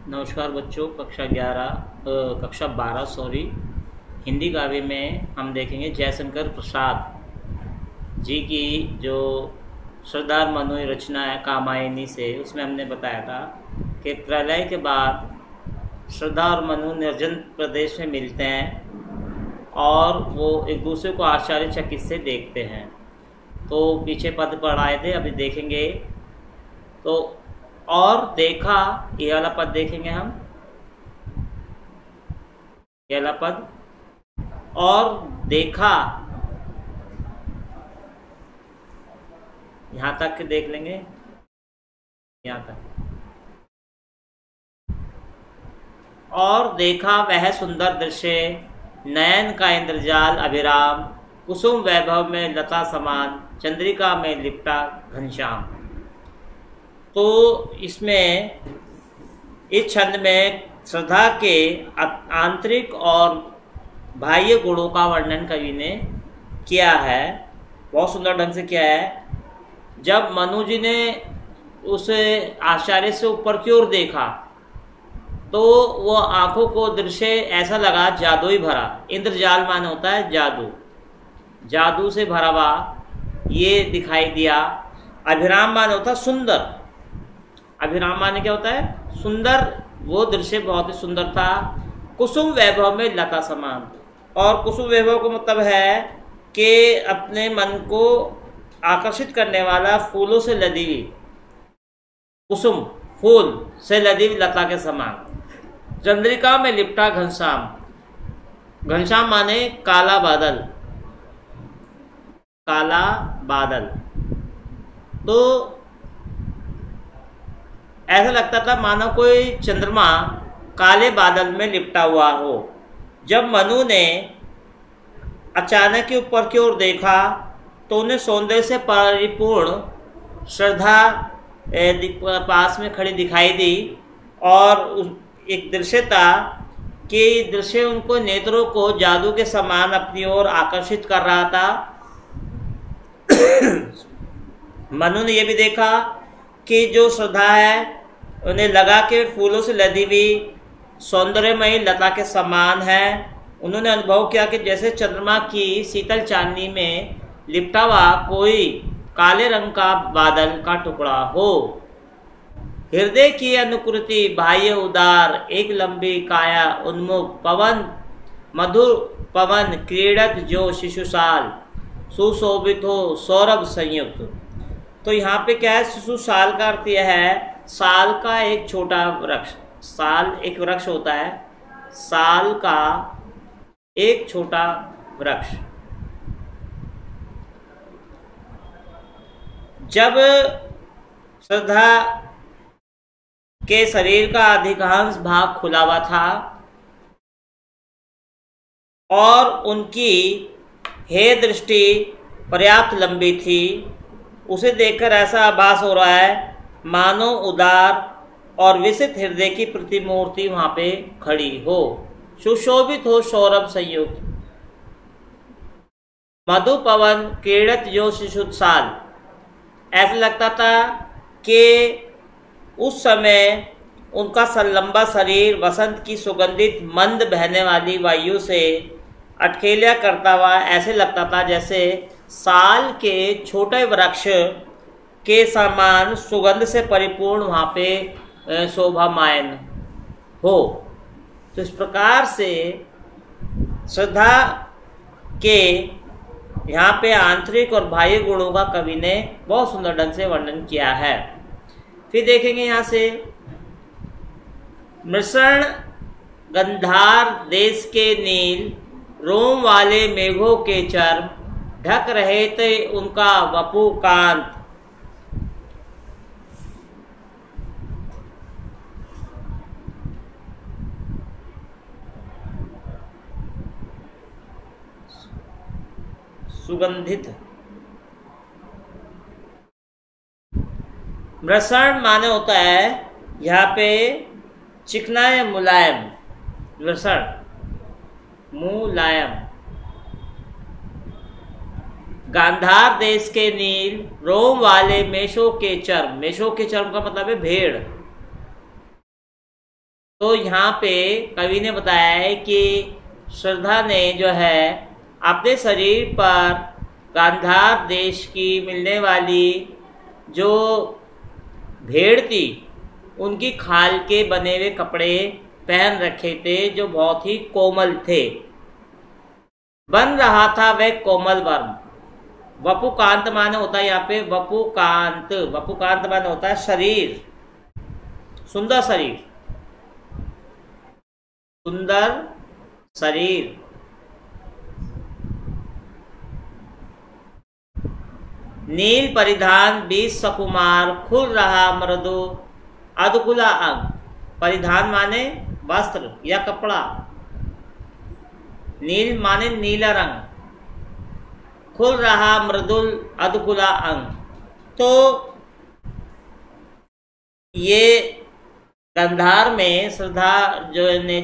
नमस्कार बच्चों, कक्षा 12 हिंदी काव्य में हम देखेंगे जयशंकर प्रसाद जी की जो श्रद्धा मनु रचना है कामायनी से। उसमें हमने बताया था कि प्रलय के बाद श्रद्धा और मनु निर्जन प्रदेश में मिलते हैं और वो एक दूसरे को आश्चर्यचकित से देखते हैं। तो पीछे पद पढ़ाए थे, अभी देखेंगे। तो और देखा, ये वाला पद देखेंगे हम, ये वाला पद। और देखा, यहां तक देख लेंगे, यहां तक। और देखा वह सुंदर दृश्य, नयन का इंद्रजाल अभिराम, कुसुम वैभव में लता समान, चंद्रिका में लिपटा घनश्याम। तो इसमें इस छंद में श्रद्धा के आंतरिक और बाह्य गुणों का वर्णन कवि ने किया है, बहुत सुंदर ढंग से किया है। जब मनु जी ने उसे आश्चर्य से ऊपर की ओर देखा तो वो आंखों को दृश्य ऐसा लगा जादुई भरा। इंद्रजाल माने होता है जादू, जादू से भरा हुआ ये दिखाई दिया। अभिराम माने होता है सुंदर, अभिराम माने क्या होता है? सुंदर। वो दृश्य बहुत ही सुंदर था। कुसुम वैभव में लता समान, और कुसुम वैभव का मतलब है कि अपने मन को आकर्षित करने वाला फूलों से लदी हुई, कुसुम फूल से लदी हुई लता के समान। चंद्रिका में लिपटा घनश्याम, घनश्याम माने काला बादल, काला बादल। तो ऐसा लगता था मानो कोई चंद्रमा काले बादल में लिपटा हुआ हो। जब मनु ने अचानक के ऊपर की ओर देखा तो उन्हें सौंदर्य से परिपूर्ण श्रद्धा पास में खड़ी दिखाई दी, और एक दृश्य था कि दृश्य उनको नेत्रों को जादू के समान अपनी ओर आकर्षित कर रहा था। मनु ने यह भी देखा कि जो श्रद्धा है उन्हें लगा के फूलों से लदी हुई सौंदर्यमयी लता के समान है। उन्होंने अनुभव किया कि जैसे चंद्रमा की शीतल चांदनी में लिपटा हुआ कोई काले रंग का बादल का टुकड़ा हो। हृदय की अनुकृति बाह्य उदार, एक लंबी काया उन्मुख, पवन मधुर पवन क्रीड़त जो शिशुसाल, सुशोभित हो सौरभ संयुक्त। तो यहाँ पे क्या है? शिशुसाल का अर्थ यह है साल का एक छोटा वृक्ष। साल एक वृक्ष होता है, साल का एक छोटा वृक्ष। जब श्रद्धा के शरीर का अधिकांश भाग खुला हुआ था और उनकी हे दृष्टि पर्याप्त लंबी थी, उसे देखकर ऐसा आभास हो रहा है मानो उदार और विसित हृदय की प्रतिमूर्ति वहां पे खड़ी हो, सुशोभित हो सौरभ संयुक्त, मधु पवन क्रीड़त जो शिशुत्साल। ऐसा लगता था कि उस समय उनका लंबा शरीर वसंत की सुगंधित मंद बहने वाली वायु से अटखेलिया करता हुआ ऐसे लगता था जैसे साल के छोटे वृक्ष के समान सुगंध से परिपूर्ण वहाँ पे शोभामायन हो। तो इस प्रकार से श्रद्धा के यहाँ पे आंतरिक और बाह्य गुणों का कवि ने बहुत सुंदर ढंग से वर्णन किया है। फिर देखेंगे यहाँ से, मृषण गंधार देश के नील, रोम वाले मेघों के चर्म, ढक रहे थे उनका वपु कांत। सुगंधित। मृषण माने होता है यहाँ पे चिकना या मुलायम, मृषण मुलायम। गांधार देश के नील, रोम वाले मेषों के चर्म, मेषों के चर्म का मतलब है भेड़, तो यहाँ पे कवि ने बताया है कि श्रद्धा ने जो है अपने शरीर पर गांधार देश की मिलने वाली जो भेड़ थी उनकी खाल के बने हुए कपड़े पहन रखे थे जो बहुत ही कोमल थे। बन रहा था वह कोमल वर्म। वपुकांत माने होता है यहाँ पे वपुकांत, वपुकांत माने होता है शरीर, सुंदर शरीर, सुंदर शरीर। नील परिधान बीस सकुमार, खुल रहा मृदु अधकुला अंग। परिधान माने वस्त्र या कपड़ा, नील माने नीला रंग, खुल रहा मृदुल अधकुला अंग। तो ये गंधार में श्रद्धा जो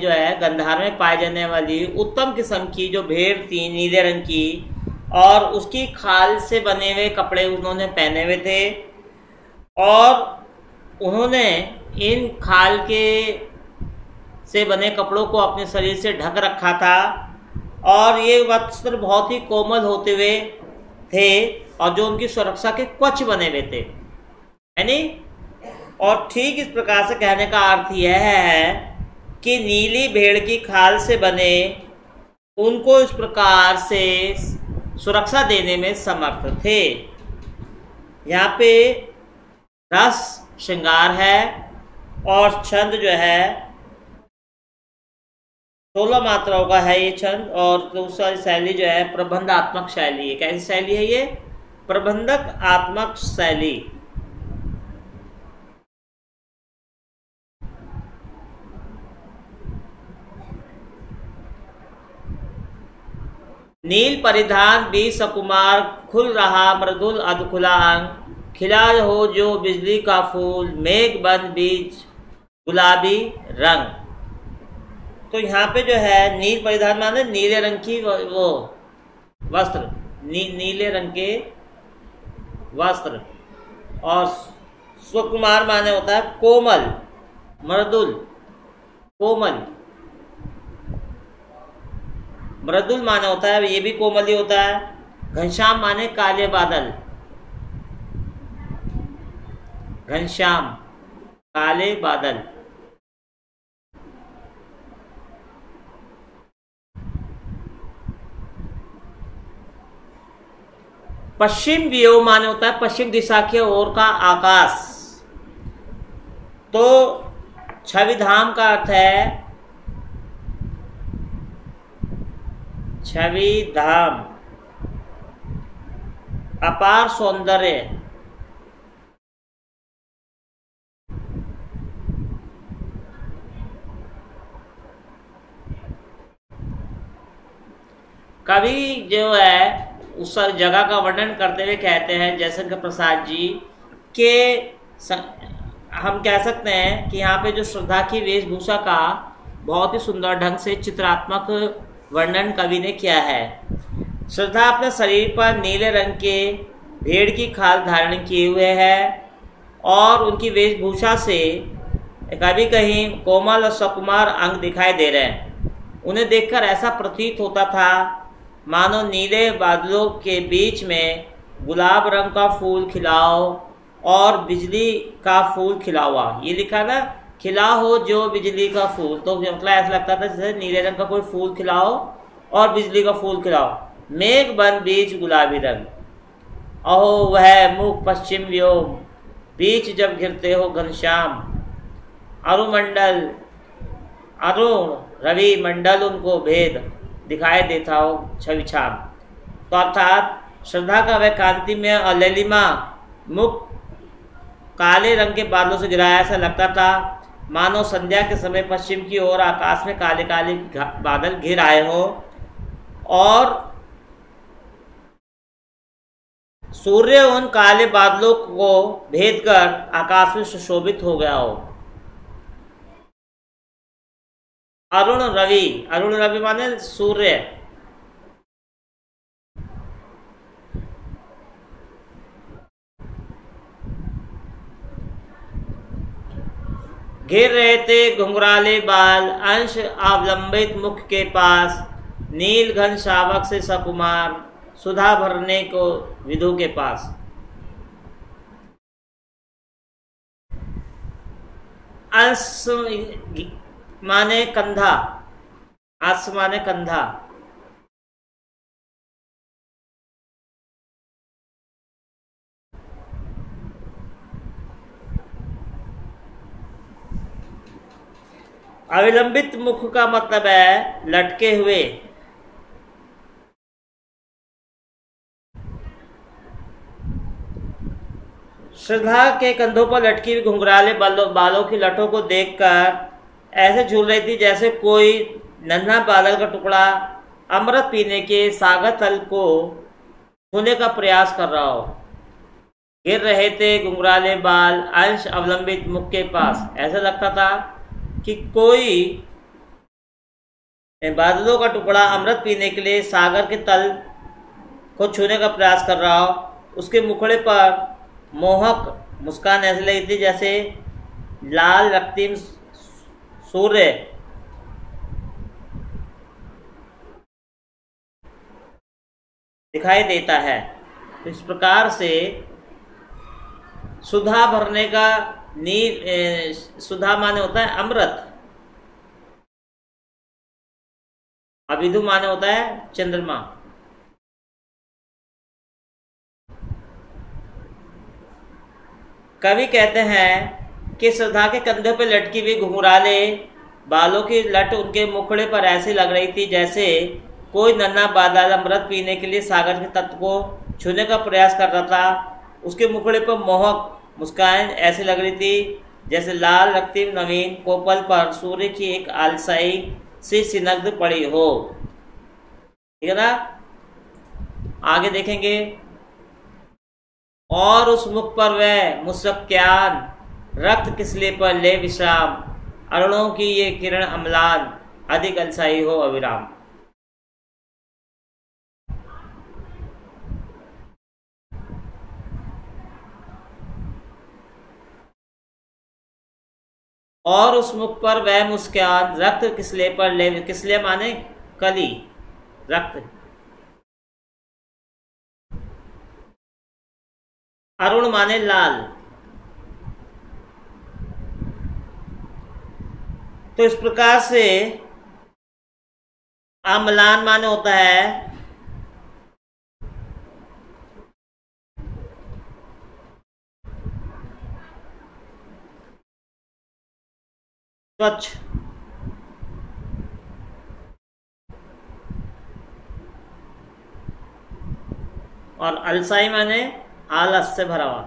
है गंधार में पाए जाने वाली उत्तम किस्म की जो भेड़ थी नीले रंग की, और उसकी खाल से बने हुए कपड़े उन्होंने पहने हुए थे, और उन्होंने इन खाल के से बने कपड़ों को अपने शरीर से ढक रखा था, और ये वस्त्र बहुत ही कोमल होते हुए थे और जो उनकी सुरक्षा के कवच बने हुए थे, यानी। और ठीक इस प्रकार से कहने का अर्थ यह है कि नीली भेड़ की खाल से बने उनको इस प्रकार से सुरक्षा देने में समर्थ थे। यहाँ पे रस श्रृंगार है और छंद जो है 16 मात्राओं का है ये छंद, और दूसरी शैली जो है प्रबंधात्मक शैली है। कैसी शैली है ये? प्रबंधक आत्मक शैली। नील परिधान बीस सकुमार, खुल रहा मृदुल अधकुला अंग। खिला हो जो बिजली का फूल, मेघ बन बीज गुलाबी रंग। तो यहाँ पे जो है नील परिधान माने नीले रंग की वो वस्त्र, नीले रंग के वस्त्र, और सुकुमार माने होता है कोमल, मृदुल, कोमल। मृदुल माने होता है ये भी कोमल ही होता है। घनश्याम माने काले बादल, घनश्याम काले बादल। पश्चिम व्योम माने होता है पश्चिम दिशा की ओर का आकाश। तो छवि धाम का अर्थ है छवि धाम, अपार सौंदर्य। कवि जो है उस जगह का वर्णन करते हुए कहते हैं जयशंकर प्रसाद जी के हम कह सकते हैं कि यहाँ पे जो श्रद्धा की वेशभूषा का बहुत ही सुंदर ढंग से चित्रात्मक वर्णन कवि ने किया है। श्रद्धा अपने शरीर पर नीले रंग के भेड़ की खाल धारण किए हुए है, और उनकी वेशभूषा से कभी कहीं कोमल और सुकुमार अंग दिखाई दे रहे हैं। उन्हें देखकर ऐसा प्रतीत होता था मानो नीले बादलों के बीच में गुलाब रंग का फूल खिलाओ और बिजली का फूल खिला हुआ। ये लिखा ना, खिला हो जो बिजली का फूल, तो मतलब ऐसा लगता था जैसे नीले रंग का कोई फूल खिलाओ और बिजली का फूल खिलाओ। मेघ बन बीच गुलाबी रंग, अहो वह मुख पश्चिम व्योम, बीच जब घिरते हो घनश्याम। अरुमंडल अरुण रवि मंडल उनको भेद दिखाई देता हो छवि छाप। तो अर्थात श्रद्धा का वह कांति में और ललिमा मुख काले रंग के बादलों से घिराया ऐसा लगता था मानो संध्या के समय पश्चिम की ओर आकाश में काले काले बादल घिर आए हो और सूर्य उन काले बादलों को भेद कर आकाश में सुशोभित हो गया हो। अरुण रवि माने सूर्य। घेर रहे थे घुंघराले बाल, अंश अवलंबित मुख के पास, नील घन शावक से सकुमार, सुधा भरने को विधु के पास। अंश माने कंधा, अंश माने कंधा। अविलंबित मुख का मतलब है लटके हुए। श्रद्धा के कंधों पर लटकी हुई घुंघराले बालों की लटों को देखकर ऐसे झूल रही थी जैसे कोई नन्हा बादल का टुकड़ा अमृत पीने के सागर तल को छूने का प्रयास कर रहा हो। गिर रहे थे घुंघराले बाल, अंश अवलंबित मुख के पास। ऐसा लगता था कि कोई बादलों का टुकड़ा अमृत पीने के लिए सागर के तल को छूने का प्रयास कर रहा हो। उसके मुखड़े पर मोहक मुस्कान ऐसी लगी थी जैसे लाल रक्तीम सूर्य दिखाई देता है। इस प्रकार से सुधा भरने का नील, सुधा माने होता है अमृत, अविधु माने होता है चंद्रमा। कवि कहते हैं कि सुधा के कंधे पर लटकी हुई घुंघराले बालों की लट उनके मुखड़े पर ऐसी लग रही थी जैसे कोई नन्हा बादल अमृत पीने के लिए सागर के तट को छूने का प्रयास कर रहा था। उसके मुखड़े पर मोहक मुस्कान ऐसी लग रही थी जैसे लाल रक्तीम नवीन कोपल पर सूर्य की एक आलसाई सी सिनग्ध पड़ी हो। ठीक है ना। आगे देखेंगे। और उस मुख पर वह मुस्कान, रक्त किसले पर ले विश्राम, अरुणों की ये किरण अम्लान, अधिक अलसाई हो अविराम। और उस मुख पर वह मुस्कान, रक्त किसले पर ले, किसले माने कली, रक्त, अरुण माने लाल। तो इस प्रकार से अम्लान माने होता है स्वच्छ, और अलसाई माने आलस से भरा हुआ।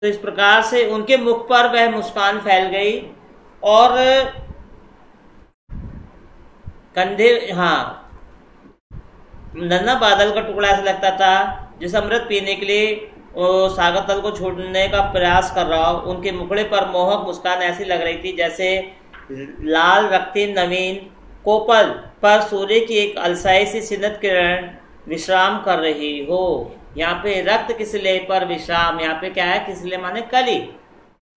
तो इस प्रकार से उनके मुख पर वह मुस्कान फैल गई और कंधे, हाँ, नन्हा बादल का टुकड़ा ऐसा लगता था जिस अमृत पीने के लिए सागर तल को छोड़ने का प्रयास कर रहा हो। उनके मुखड़े पर मोहक मुस्कान ऐसी लग रही थी जैसे लाल रक्तीम नवीन कोपल पर सूर्य की एक अलसाई सी सिनत किरण विश्राम कर रही हो। यहाँ पे रक्त किसले पर विश्राम, यहाँ पे क्या है, किसले माने कली,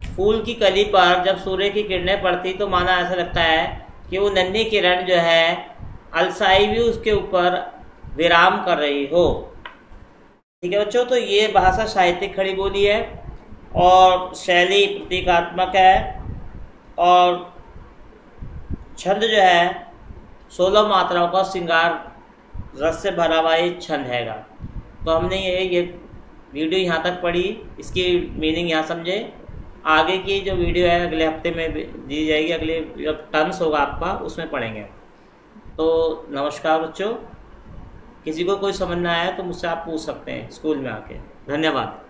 फूल की कली पर जब सूर्य की किरणें पड़ती तो माना ऐसा लगता है कि वो नन्ही किरण जो है अलसाई भी उसके ऊपर विराम कर रही हो। ठीक है बच्चों। तो ये भाषा साहित्यिक खड़ी बोली है और शैली प्रतीकात्मक है और छंद जो है 16 मात्राओं का श्रृंगार रस से भरा हुआ ये छंद हैगा। तो हमने ये वीडियो यहाँ तक पढ़ी, इसकी मीनिंग यहाँ समझे। आगे की जो वीडियो है अगले हफ्ते में दी जाएगी, अगले टर्म्स होगा आपका उसमें पढ़ेंगे। तो नमस्कार बच्चों। किसी को कोई समझ ना आया तो मुझसे आप पूछ सकते हैं स्कूल में आके। धन्यवाद।